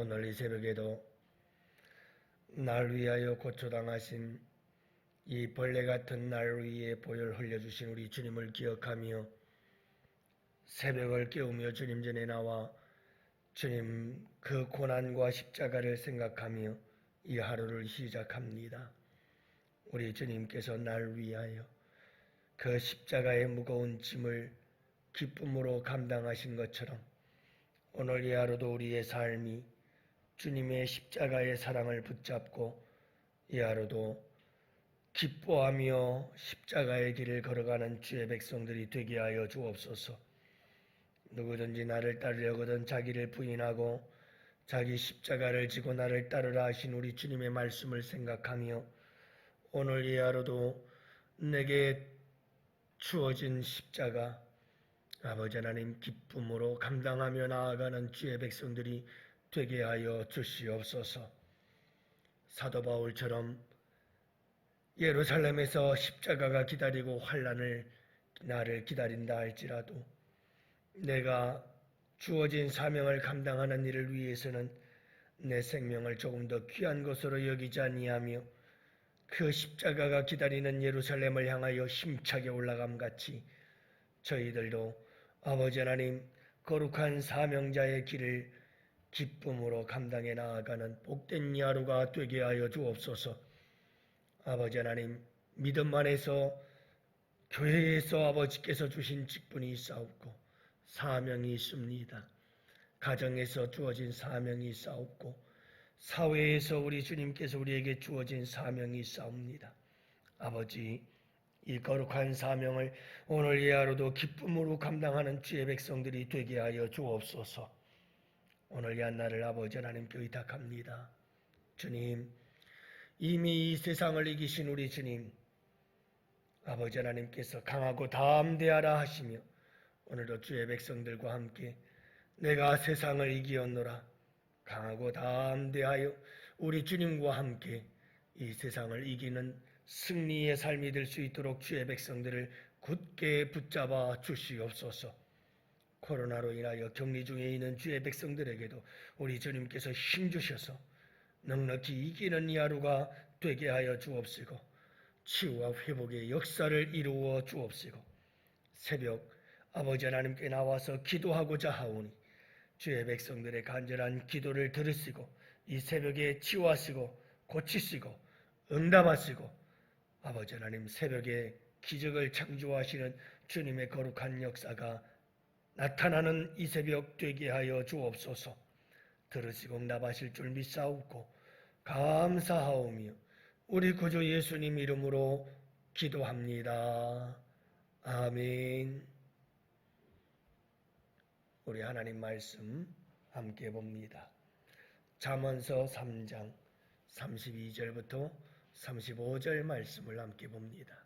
오늘 이 새벽에도 날 위하여 고초당하신 이 벌레 같은 날 위에 보혈 흘려주신 우리 주님을 기억하며 새벽을 깨우며 주님 전에 나와 주님 그 고난과 십자가를 생각하며 이 하루를 시작합니다. 우리 주님께서 날 위하여 그 십자가의 무거운 짐을 기쁨으로 감당하신 것처럼 오늘 이 하루도 우리의 삶이 주님의 십자가의 사랑을 붙잡고 이 하루도 기뻐하며 십자가의 길을 걸어가는 주의 백성들이 되게 하여 주옵소서. 누구든지 나를 따르려거든 자기를 부인하고 자기 십자가를 지고 나를 따르라 하신 우리 주님의 말씀을 생각하며 오늘 이 하루도 내게 주어진 십자가 아버지 하나님 기쁨으로 감당하며 나아가는 주의 백성들이 되게 하여 주시옵소서. 사도 바울처럼 예루살렘에서 십자가가 기다리고 환난을 나를 기다린다 할지라도 내가 주어진 사명을 감당하는 일을 위해서는 내 생명을 조금 더 귀한 것으로 여기지 아니하며 그 십자가가 기다리는 예루살렘을 향하여 힘차게 올라감같이 저희들도 아버지 하나님 거룩한 사명자의 길을 기쁨으로 감당해 나아가는 복된 이 하루가 되게 하여 주옵소서. 아버지 하나님 믿음 안에서 교회에서 아버지께서 주신 직분이 있사옵고 사명이 있습니다. 가정에서 주어진 사명이 있사옵고 사회에서 우리 주님께서 우리에게 주어진 사명이 있사옵니다. 아버지 이 거룩한 사명을 오늘 이 하루도 기쁨으로 감당하는 주의 백성들이 되게 하여 주옵소서. 오늘 이 한날을 아버지 하나님께 의탁합니다. 주님 이미 이 세상을 이기신 우리 주님 아버지 하나님께서 강하고 담대하라 하시며 오늘도 주의 백성들과 함께 내가 세상을 이기었노라 강하고 담대하여 우리 주님과 함께 이 세상을 이기는 승리의 삶이 될 수 있도록 주의 백성들을 굳게 붙잡아 주시옵소서. 코로나로 인하여 격리 중에 있는 주의 백성들에게도 우리 주님께서 힘주셔서 넉넉히 이기는 이 하루가 되게 하여 주옵시고 치유와 회복의 역사를 이루어 주옵시고 새벽 아버지 하나님께 나와서 기도하고자 하오니 주의 백성들의 간절한 기도를 들으시고 이 새벽에 치유하시고 고치시고 응답하시고 아버지 하나님 새벽에 기적을 창조하시는 주님의 거룩한 역사가 나타나는 이 새벽 되게 하여 주옵소서. 들으시고 응답하실 줄 믿사옵고 감사하오며 우리 구주 예수님 이름으로 기도합니다. 아멘. 우리 하나님 말씀 함께 봅니다. 잠언서 3장 32절부터 35절 말씀을 함께 봅니다.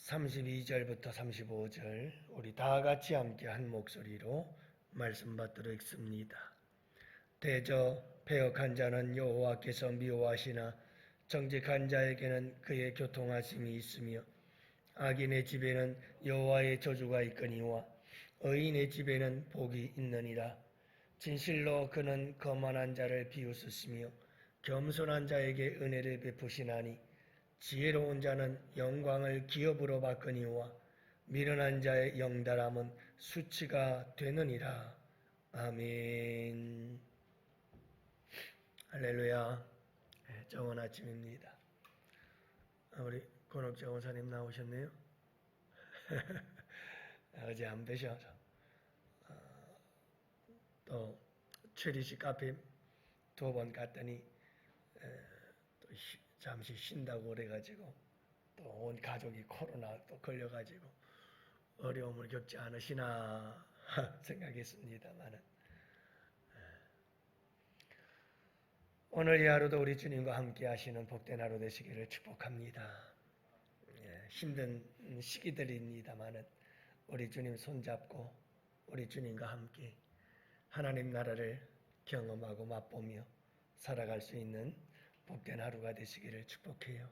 32절부터 35절 우리 다 같이 함께 한 목소리로 말씀 받들어 읽습니다. 대저 패역한 자는 여호와께서 미워하시나 정직한 자에게는 그의 교통하심이 있으며 악인의 집에는 여호와의 저주가 있거니와 의인의 집에는 복이 있느니라. 진실로 그는 거만한 자를 비웃으시며 겸손한 자에게 은혜를 베푸시나니 지혜로운 자는 영광을 기업으로 바꾸니와 미련한 자의 영달함은 수치가 되느니라. 아멘. 할렐루야. 정원 아침입니다. 우리 권옥정 원사님 나오셨네요. 어제 안 뵈셔서 또 최리시 카페 2번 갔더니 또 잠시 쉰다고 그래가지고 또 온 가족이 코로나 또 걸려가지고 어려움을 겪지 않으시나 생각했습니다만은 오늘 이 하루도 우리 주님과 함께 하시는 복된 하루 되시기를 축복합니다. 힘든 시기들입니다만은 우리 주님 손잡고 우리 주님과 함께 하나님 나라를 경험하고 맛보며 살아갈 수 있는 복된 하루가 되시기를 축복해요.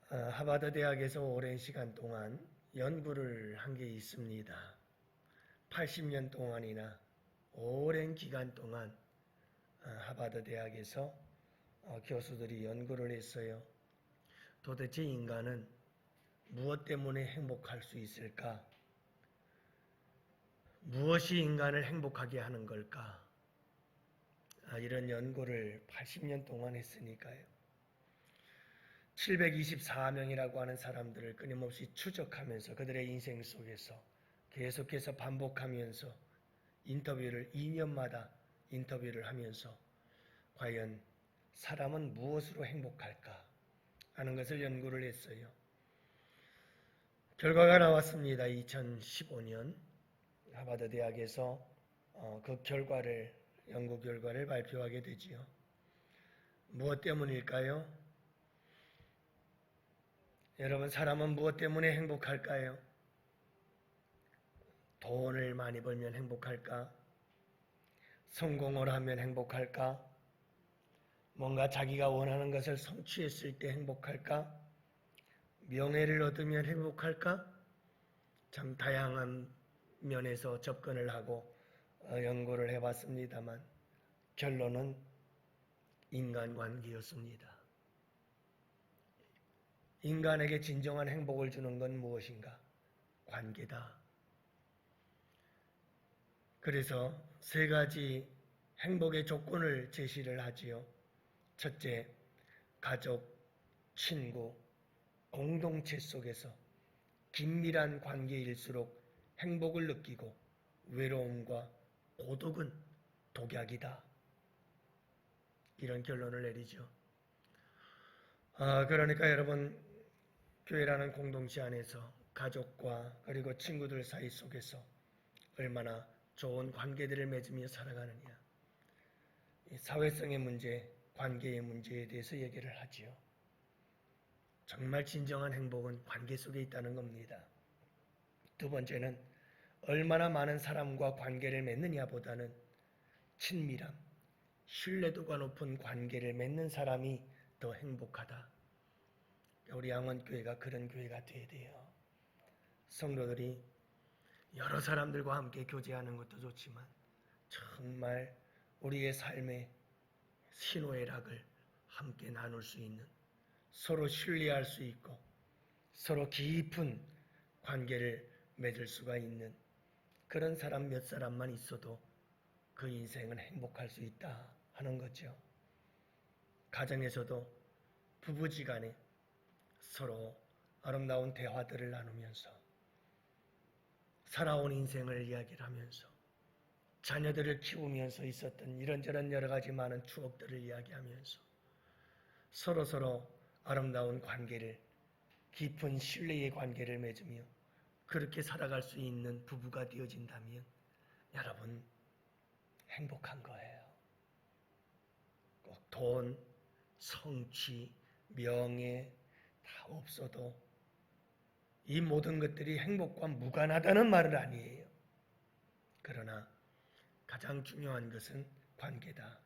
하버드 대학에서 오랜 시간 동안 연구를 한 게 있습니다. 80년 동안이나 오랜 기간 동안 하버드 대학에서 교수들이 연구를 했어요. 도대체 인간은 무엇 때문에 행복할 수 있을까? 무엇이 인간을 행복하게 하는 걸까? 이런 연구를 80년 동안 했으니까요. 724명이라고 하는 사람들을 끊임없이 추적하면서 그들의 인생 속에서 계속해서 반복하면서 인터뷰를 2년마다 인터뷰를 하면서 과연 사람은 무엇으로 행복할까 하는 것을 연구를 했어요. 결과가 나왔습니다. 2015년 하버드 대학에서 그 결과를 연구 결과를 발표하게 되지요. 무엇 때문일까요? 여러분, 사람은 무엇 때문에 행복할까요? 돈을 많이 벌면 행복할까? 성공을 하면 행복할까? 뭔가 자기가 원하는 것을 성취했을 때 행복할까? 명예를 얻으면 행복할까? 참 다양한 면에서 접근을 하고 연구를 해봤습니다만 결론은 인간관계였습니다. 인간에게 진정한 행복을 주는 건 무엇인가? 관계다. 그래서 세 가지 행복의 조건을 제시를 하지요. 첫째, 가족, 친구, 공동체 속에서 긴밀한 관계일수록 행복을 느끼고 외로움과 고독은 독약이다. 이런 결론을 내리죠. 그러니까 여러분, 교회라는 공동체 안에서 가족과 그리고 친구들 사이 속에서 얼마나 좋은 관계들을 맺으며 살아가느냐. 사회성의 문제, 관계의 문제에 대해서 얘기를 하지요. 정말 진정한 행복은 관계 속에 있다는 겁니다. 두 번째는 얼마나 많은 사람과 관계를 맺느냐보다는 친밀함, 신뢰도가 높은 관계를 맺는 사람이 더 행복하다. 우리 양원교회가 그런 교회가 되어야 돼요. 성도들이 여러 사람들과 함께 교제하는 것도 좋지만 정말 우리의 삶의 희노애락을 함께 나눌 수 있는, 서로 신뢰할 수 있고 서로 깊은 관계를 맺을 수가 있는 그런 사람 몇 사람만 있어도 그 인생은 행복할 수 있다 하는 거죠. 가정에서도 부부지간에 서로 아름다운 대화들을 나누면서 살아온 인생을 이야기를 하면서 자녀들을 키우면서 있었던 이런저런 여러 가지 많은 추억들을 이야기하면서 서로 아름다운 관계를, 깊은 신뢰의 관계를 맺으며 그렇게 살아갈 수 있는 부부가 되어진다면 여러분 행복한 거예요. 꼭 돈, 성취, 명예 다 없어도 이 모든 것들이 행복과 무관하다는 말은 아니에요. 그러나 가장 중요한 것은 관계다.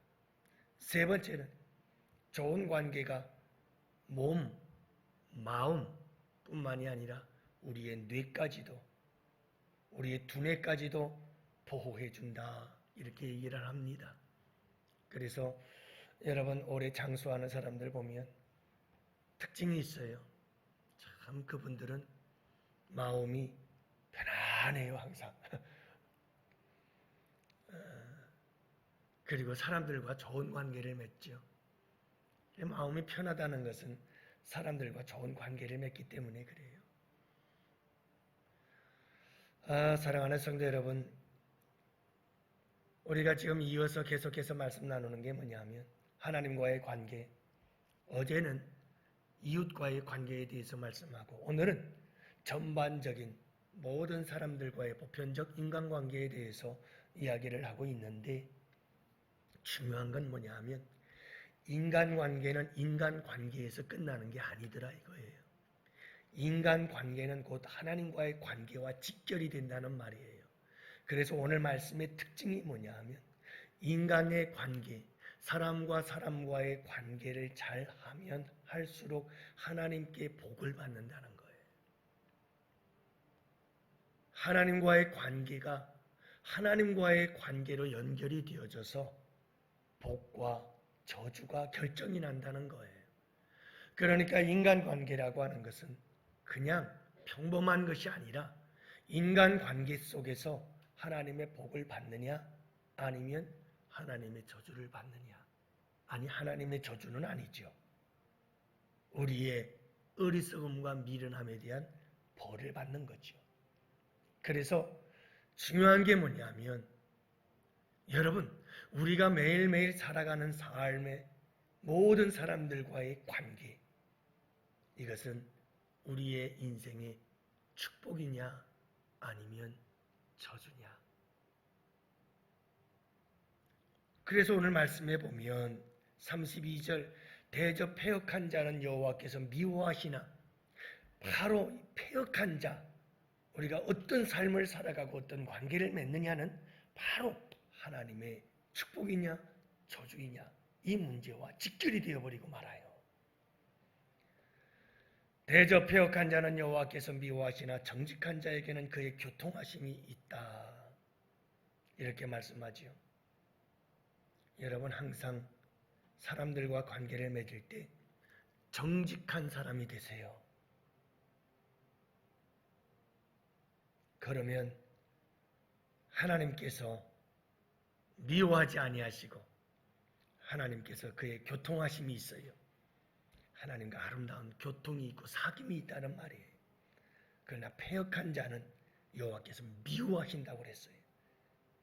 세 번째는 좋은 관계가 몸, 마음 뿐만이 아니라 우리의 뇌까지도, 우리의 두뇌까지도 보호해준다. 이렇게 얘기를 합니다. 그래서 여러분 오래 장수하는 사람들 보면 특징이 있어요. 참 그분들은 마음이 편안해요, 항상. 그리고 사람들과 좋은 관계를 맺죠. 마음이 편하다는 것은 사람들과 좋은 관계를 맺기 때문에 그래요. 사랑하는 성도 여러분, 우리가 지금 이어서 계속해서 말씀 나누는 게 뭐냐면 하나님과의 관계, 어제는 이웃과의 관계에 대해서 말씀하고 오늘은 전반적인 모든 사람들과의 보편적 인간관계에 대해서 이야기를 하고 있는데 중요한 건 뭐냐 하면 인간관계는 인간관계에서 끝나는 게 아니더라 이거예요. 인간관계는 곧 하나님과의 관계와 직결이 된다는 말이에요. 그래서 오늘 말씀의 특징이 뭐냐 하면 인간의 관계, 사람과 사람과의 관계를 잘 하면 할수록 하나님께 복을 받는다는 거예요. 하나님과의 관계가 하나님과의 관계로 연결이 되어져서 복과 저주가 결정이 난다는 거예요. 그러니까 인간관계라고 하는 것은 그냥 평범한 것이 아니라 인간관계 속에서 하나님의 복을 받느냐 아니면 하나님의 저주를 받느냐. 아니, 하나님의 저주는 아니죠. 우리의 어리석음과 미련함에 대한 벌을 받는 거죠. 그래서 중요한 게 뭐냐면 여러분, 우리가 매일매일 살아가는 삶의 모든 사람들과의 관계, 이것은 우리의 인생의 축복이냐 아니면 저주냐. 그래서 오늘 말씀해 보면 32절 대저 패역한 자는 여호와께서 미워하시나. 바로 패역한 자, 우리가 어떤 삶을 살아가고 어떤 관계를 맺느냐는 바로 하나님의 축복이냐 저주이냐 이 문제와 직결이 되어버리고 말아요. 대저 패역한 자는 여호와께서 미워하시나 정직한 자에게는 그의 교통하심이 있다. 이렇게 말씀하지요. 여러분, 항상 사람들과 관계를 맺을 때 정직한 사람이 되세요. 그러면 하나님께서 미워하지 아니하시고 하나님께서 그의 교통하심이 있어요. 하나님과 아름다운 교통이 있고 사귐이 있다는 말이에요. 그러나 패역한 자는 여호와께서 미워하신다고 그랬어요.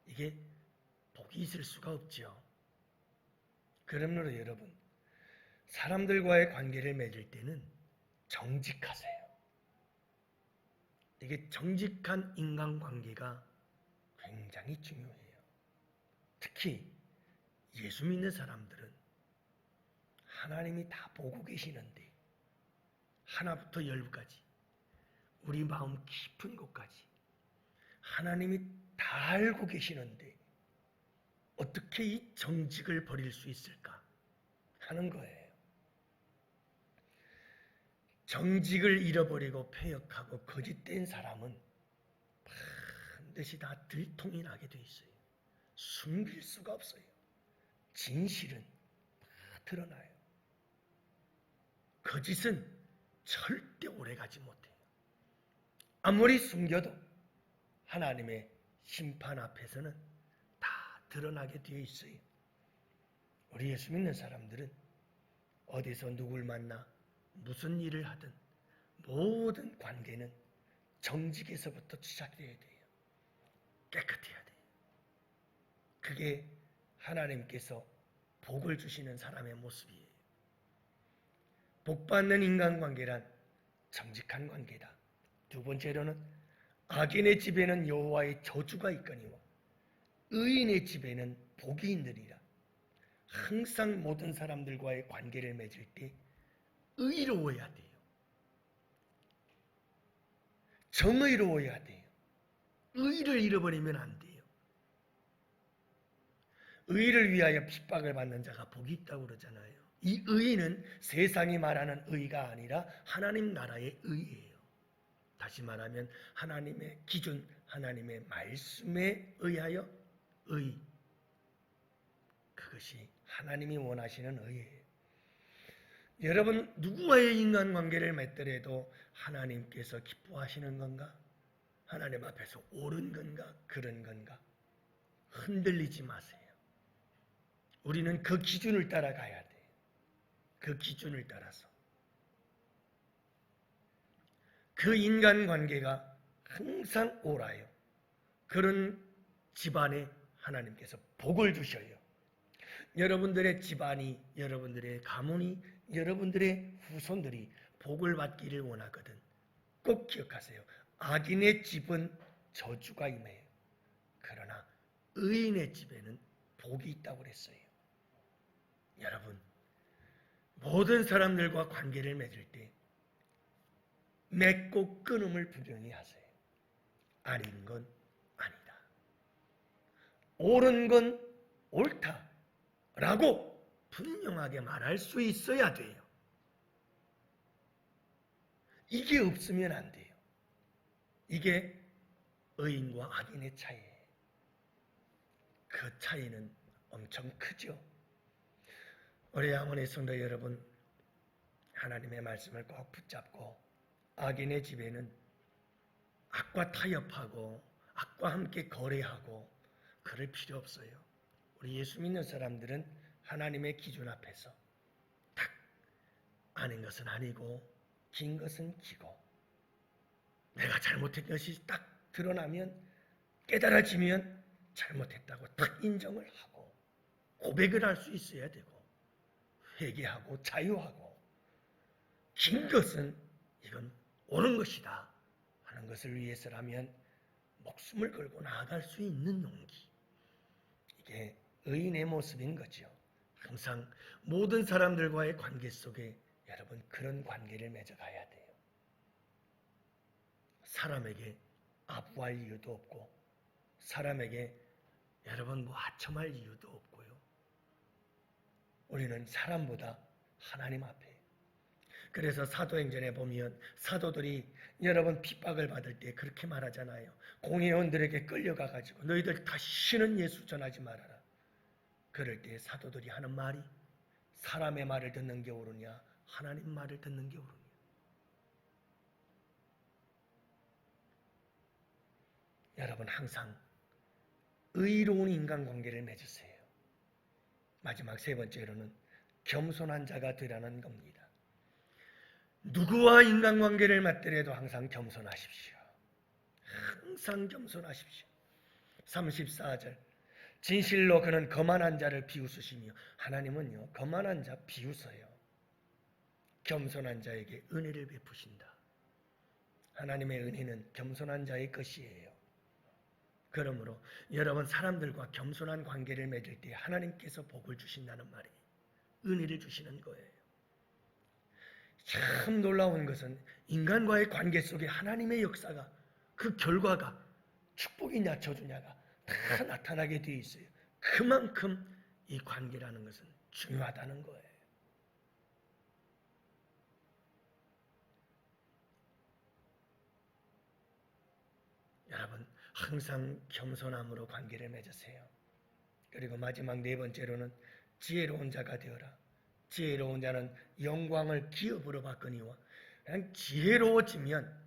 이게 복이 있을 수가 없죠. 그러므로 여러분, 사람들과의 관계를 맺을 때는 정직하세요. 이게 정직한 인간관계가 굉장히 중요해요. 특히 예수 믿는 사람들은 하나님이 다 보고 계시는데 하나부터 열까지 우리 마음 깊은 곳까지 하나님이 다 알고 계시는데 어떻게 이 정직을 버릴 수 있을까 하는 거예요. 정직을 잃어버리고 패역하고 거짓된 사람은 반드시 다 들통이 나게 돼 있어요. 숨길 수가 없어요. 진실은 다 드러나요. 거짓은 절대 오래가지 못해요. 아무리 숨겨도 하나님의 심판 앞에서는 다 드러나게 되어 있어요. 우리 예수 믿는 사람들은 어디서 누굴 만나 무슨 일을 하든 모든 관계는 정직에서부터 시작되어야 돼요. 깨끗해야 돼요. 그게 하나님께서 복을 주시는 사람의 모습이에요. 복받는 인간관계란 정직한 관계다. 두 번째로는 악인의 집에는 여호와의 저주가 있거니와 의인의 집에는 복이 있느니라. 항상 모든 사람들과의 관계를 맺을 때 의로워야 돼요. 정의로워야 돼요. 의를 잃어버리면 안 돼요. 의를 위하여 핍박을 받는 자가 복이 있다고 그러잖아요. 이 의는 세상이 말하는 의가 아니라 하나님 나라의 의예요. 다시 말하면 하나님의 기준, 하나님의 말씀에 의하여 의. 그것이 하나님이 원하시는 의예요. 여러분, 누구와의 인간관계를 맺더라도 하나님께서 기뻐하시는 건가? 하나님 앞에서 옳은 건가? 그런 건가? 흔들리지 마세요. 우리는 그 기준을 따라가야 돼요. 그 기준을 따라서. 그 인간관계가 항상 옳아요. 그런 집안에 하나님께서 복을 주셔요. 여러분들의 집안이, 여러분들의 가문이, 여러분들의 후손들이 복을 받기를 원하거든. 꼭 기억하세요. 악인의 집은 저주가 임해요. 그러나 의인의 집에는 복이 있다고 그랬어요. 여러분, 모든 사람들과 관계를 맺을 때 맺고 끊음을 분명히 하세요. 아닌 건 아니다. 옳은 건 옳다라고 분명하게 말할 수 있어야 돼요. 이게 없으면 안 돼요. 이게 의인과 악인의 차이예요. 그 차이는 엄청 크죠. 우리 양원의 성도 여러분, 하나님의 말씀을 꼭 붙잡고 악인의 집에는 악과 타협하고 악과 함께 거래하고 그럴 필요 없어요. 우리 예수 믿는 사람들은 하나님의 기준 앞에서 딱 아닌 것은 아니고 긴 것은 기고, 내가 잘못한 것이 딱 드러나면, 깨달아지면 잘못했다고 딱 인정을 하고 고백을 할 수 있어야 되고, 회개하고 자유하고, 긴 것은 이건 옳은 것이다 하는 것을 위해서라면 목숨을 걸고 나아갈 수 있는 용기, 이게 의인의 모습인 거죠. 항상 모든 사람들과의 관계 속에 여러분 그런 관계를 맺어가야 돼요. 사람에게 아부할 이유도 없고, 사람에게 여러분 아첨할 이유도 없고요. 우리는 사람보다 하나님 앞에. 그래서 사도행전에 보면 사도들이 여러분 핍박을 받을 때 그렇게 말하잖아요. 공회원들에게 끌려가가지고 너희들 다시는 예수 전하지 말아라. 그럴 때 사도들이 하는 말이, 사람의 말을 듣는 게 옳으냐 하나님 말을 듣는 게 옳으냐. 여러분 항상 의로운 인간관계를 맺으세요. 마지막 세 번째로는 겸손한 자가 되라는 겁니다. 누구와 인간관계를 맺더라도 항상 겸손하십시오. 항상 겸손하십시오. 34절, 진실로 그는 거만한 자를 비웃으시며, 하나님은요 거만한 자 비웃어요. 겸손한 자에게 은혜를 베푸신다. 하나님의 은혜는 겸손한 자의 것이에요. 그러므로 여러분 사람들과 겸손한 관계를 맺을 때 하나님께서 복을 주신다는 말이에요. 은혜를 주시는 거예요. 참 놀라운 것은 인간과의 관계 속에 하나님의 역사가, 그 결과가 축복이냐 저주냐가 다 나타나게 되어 있어요. 그만큼 이 관계라는 것은 중요하다는 거예요. 여러분 항상 겸손함으로 관계를 맺으세요. 그리고 마지막 네 번째로는 지혜로운 자가 되어라. 지혜로운 자는 영광을 기업으로 바꾸니와, 그냥 지혜로워지면,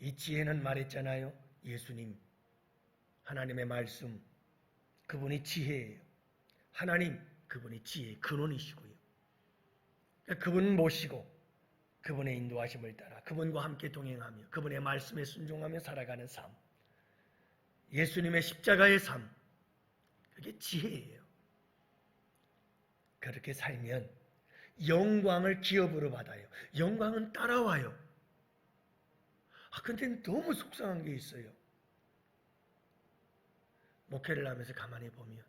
이 지혜는 말했잖아요. 예수님, 하나님의 말씀, 그분이 지혜예요. 하나님, 그분이 지혜의 근원이시고요. 그분 모시고 그분의 인도하심을 따라 그분과 함께 동행하며 그분의 말씀에 순종하며 살아가는 삶, 예수님의 십자가의 삶, 그게 지혜예요. 그렇게 살면 영광을 기업으로 받아요. 영광은 따라와요. 근데 너무 속상한 게 있어요. 목회를 하면서 가만히 보면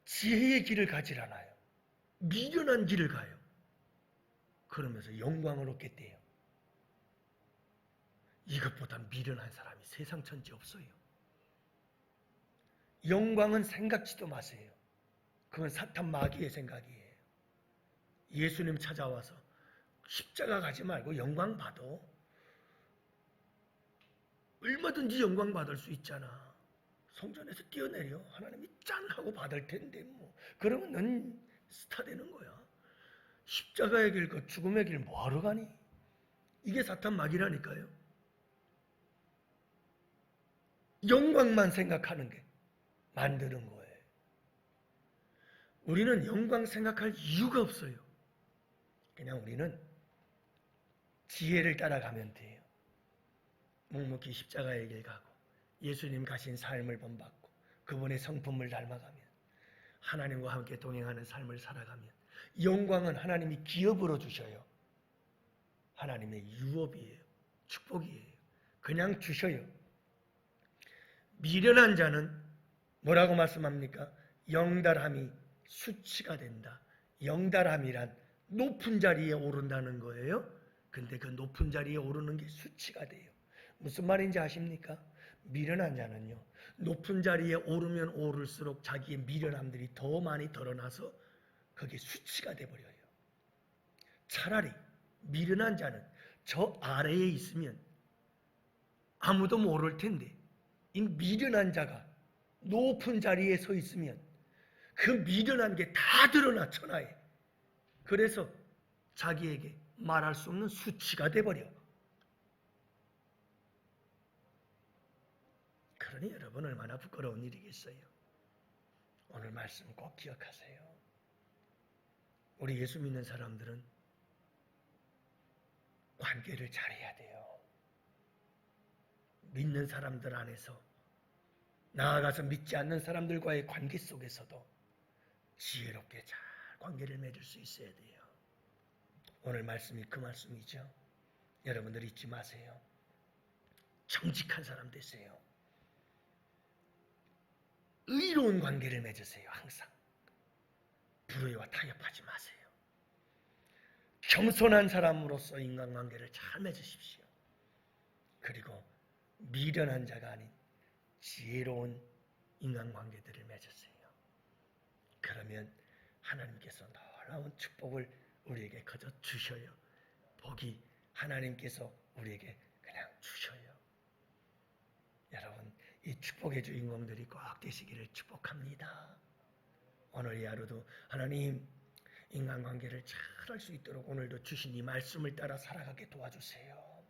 지혜의 길을 가질 않아요. 미련한 길을 가요. 그러면서 영광을 얻게 돼요. 이것보다 미련한 사람이 세상 천지 없어요. 영광은 생각지도 마세요. 그건 사탄 마귀의 생각이에요. 예수님 찾아와서 십자가 가지 말고 영광 받아. 얼마든지 영광 받을 수 있잖아. 성전에서 뛰어내려 하나님이 짠 하고 받을 텐데 뭐. 그러면 넌 스타 되는 거야. 십자가의 길, 그 죽음의 길 뭐하러 가니? 이게 사탄 마귀라니까요. 영광만 생각하는 게 만드는 거예요. 우리는 영광 생각할 이유가 없어요. 그냥 우리는 지혜를 따라가면 돼요. 묵묵히 십자가의 길 가고 예수님 가신 삶을 본받고 그분의 성품을 닮아가면, 하나님과 함께 동행하는 삶을 살아가면 영광은 하나님이 기업으로 주셔요. 하나님의 유업이에요. 축복이에요. 그냥 주셔요. 미련한 자는 뭐라고 말씀합니까? 영달함이 수치가 된다. 영달함이란 높은 자리에 오른다는 거예요. 근데 그 높은 자리에 오르는 게 수치가 돼요. 무슨 말인지 아십니까? 미련한 자는요, 높은 자리에 오르면 오를수록 자기의 미련함들이 더 많이 드러나서 그게 수치가 돼버려요. 차라리 미련한 자는 저 아래에 있으면 아무도 모를 텐데, 이 미련한 자가 높은 자리에 서 있으면 그 미련한 게 다 드러나 천하에. 그래서 자기에게 말할 수 없는 수치가 돼버려. 그러니 여러분 얼마나 부끄러운 일이겠어요. 오늘 말씀 꼭 기억하세요. 우리 예수 믿는 사람들은 관계를 잘해야 돼요. 믿는 사람들 안에서, 나아가서 믿지 않는 사람들과의 관계 속에서도 지혜롭게 잘 관계를 맺을 수 있어야 돼요. 오늘 말씀이 그 말씀이죠. 여러분들 잊지 마세요. 정직한 사람 되세요. 의로운 관계를 맺으세요. 항상 불의와 타협하지 마세요. 겸손한 사람으로서 인간관계를 잘 맺으십시오. 그리고 미련한 자가 아닌 지혜로운 인간관계들을 맺으세요. 그러면 하나님께서 놀라운 축복을 우리에게 거저 주셔요. 복이 하나님께서 우리에게 그냥 주셔요. 여러분, 이 축복의 주인공들이 꼭 되시기를 축복합니다. 오늘 이 하루도 하나님 인간관계를 잘 할 수 있도록 오늘도 주신 이 말씀을 따라 살아가게 도와주세요.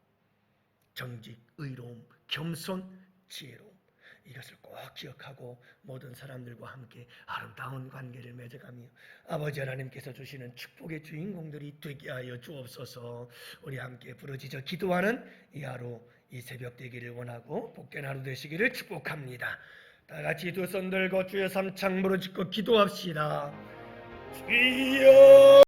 정직, 의로움, 겸손, 지혜로움, 이것을 꼭 기억하고 모든 사람들과 함께 아름다운 관계를 맺어가며 아버지 하나님께서 주시는 축복의 주인공들이 되게 하여 주옵소서. 우리 함께 부르짖어 기도하는 이 하루, 이 새벽 되기를 원하고 복된 하루 되시기를 축복합니다. 다 같이 두 손 들고 주여 삼창 부르짖고 기도합시다. 주여